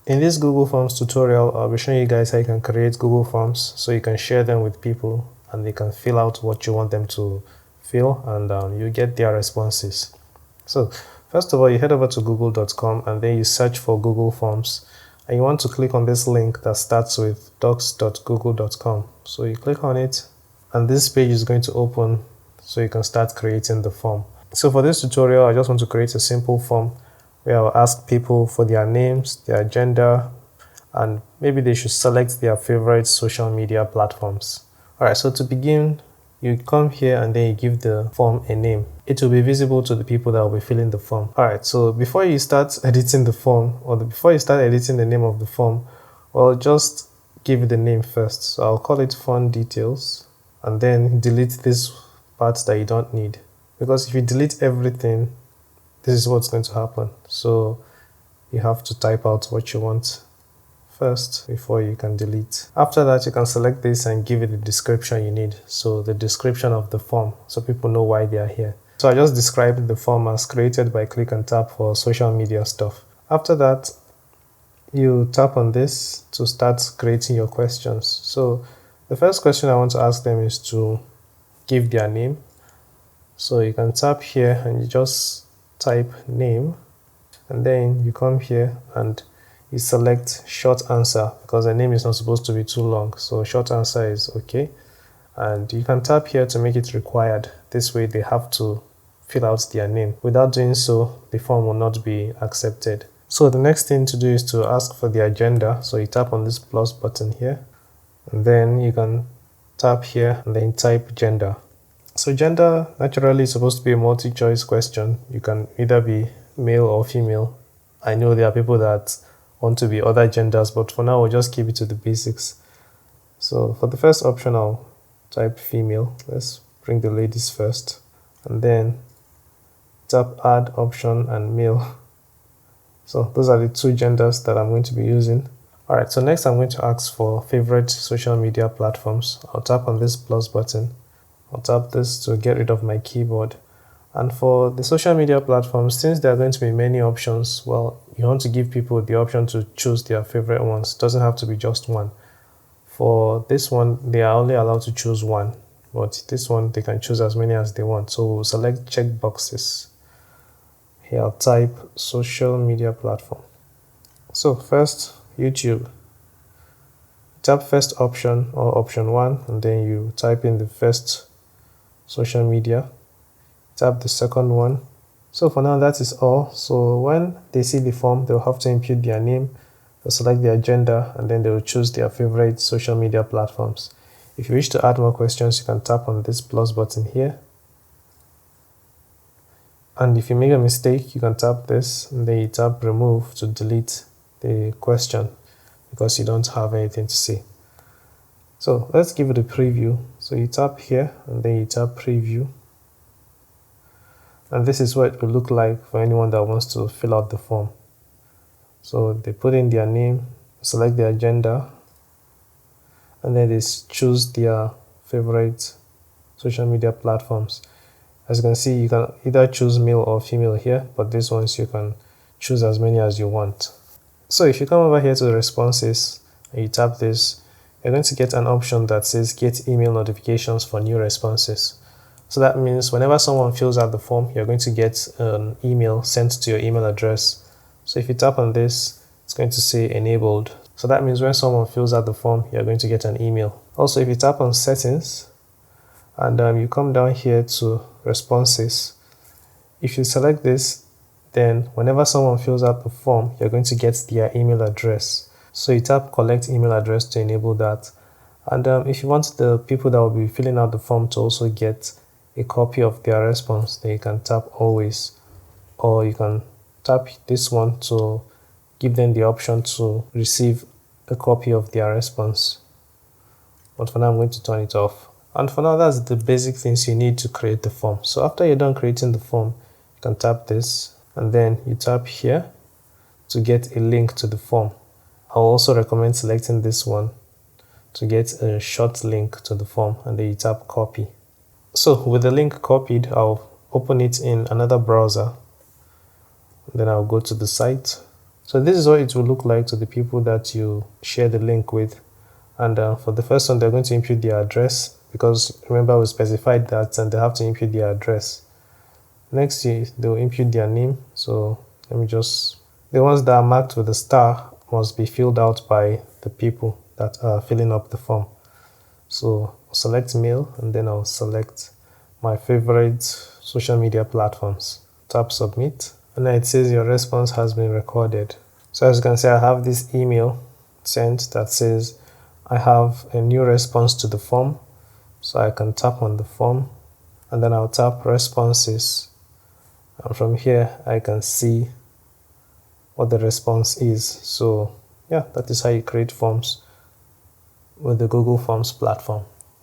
In this Google Forms tutorial, I'll be showing you guys how you can create Google Forms so you can share them with people and they can fill out what you want them to fill, and you get their responses. So first of all, you head over to google.com and then you search for Google Forms, and you want to click on this link that starts with docs.google.com. So you click on it and this page is going to open so you can start creating the form. So for this tutorial, I just want to create a simple form where I'll ask people for their names, their gender, and maybe they should select their favorite social media platforms. Alright, so to begin, you come here and then you give the form a name. It will be visible to the people that will be filling the form. Alright, so before you start editing the form, or before you start editing the name of the form, well, just give it the name first. So I'll call it fund details and then delete this part that you don't need. Because if you delete everything, this is what's going to happen. So you have to type out what you want first before you can delete. After that, you can select this and give it the description you need. So the description of the form, so people know why they are here. So I just described the form as created by click and tap for social media stuff. After that, you tap on this to start creating your questions. So the first question I want to ask them is to give their name. So you can tap here and you just type name, and then you come here and you select short answer because the name is not supposed to be too long. So short answer is okay. And you can tap here to make it required. This way they have to fill out their name. Without doing so, the form will not be accepted. So the next thing to do is to ask for their gender. So you tap on this plus button here, and then you can tap here and then type gender. So gender naturally is supposed to be a multi-choice question. You can either be male or female. I know there are people that want to be other genders, but for now we'll just keep it to the basics. So for the first option, I'll type female. Let's bring the ladies first, and then tap add option and male. So those are the two genders that I'm going to be using. Alright, so next I'm going to ask for favorite social media platforms. I'll tap on this plus button. I'll tap this to get rid of my keyboard. And for the social media platforms, since there are going to be many options, well, you want to give people the option to choose their favorite ones. It doesn't have to be just one. For this one, they are only allowed to choose one, but this one, they can choose as many as they want. So we'll select check boxes. Here I'll type social media platform. So first, YouTube. Tap first option or option 1, and then you type in the first social media. Tap the second one. So for now, that is all. So when they see the form, they'll have to input their name, they'll select their gender, and then they will choose their favorite social media platforms. If you wish to add more questions, you can tap on this plus button here. And if you make a mistake, you can tap this and then you tap remove to delete the question because you don't have anything to say. So let's give it a preview. So you tap here and then you tap preview. And this is what it will look like for anyone that wants to fill out the form. So they put in their name, select their gender, and then they choose their favorite social media platforms. As you can see, you can either choose male or female here, but these ones you can choose as many as you want. So if you come over here to the responses and you tap this, you're going to get an option that says get email notifications for new responses. So that means whenever someone fills out the form, you're going to get an email sent to your email address. So if you tap on this, it's going to say enabled. So that means when someone fills out the form, you're going to get an email. Also, if you tap on settings and you come down here to responses, if you select this, then whenever someone fills out the form, you're going to get their email address. So you tap collect email address to enable that. And if you want the people that will be filling out the form to also get a copy of their response, then you can tap always, or you can tap this one to give them the option to receive a copy of their response. But for now, I'm going to turn it off. And for now, that's the basic things you need to create the form. So after you're done creating the form, you can tap this and then you tap here to get a link to the form. I'll also recommend selecting this one to get a short link to the form, and then you tap copy. So with the link copied, I'll open it in another browser. Then I'll go to the site So this is what it will look like to the people that you share the link with. And for the first one, they're going to input their address, because remember we specified that, and they have to input their address. Next, they'll input their name. So let me just, the ones that are marked with a star must be filled out by the people that are filling up the form. So select mail, and then I'll select my favorite social media platforms. Tap submit, and then it says your response has been recorded. So as you can see, I have this email sent that says I have a new response to the form. So I can tap on the form, and then I'll tap responses, and from here I can see what the response is. So yeah, that is how you create forms with the Google Forms platform.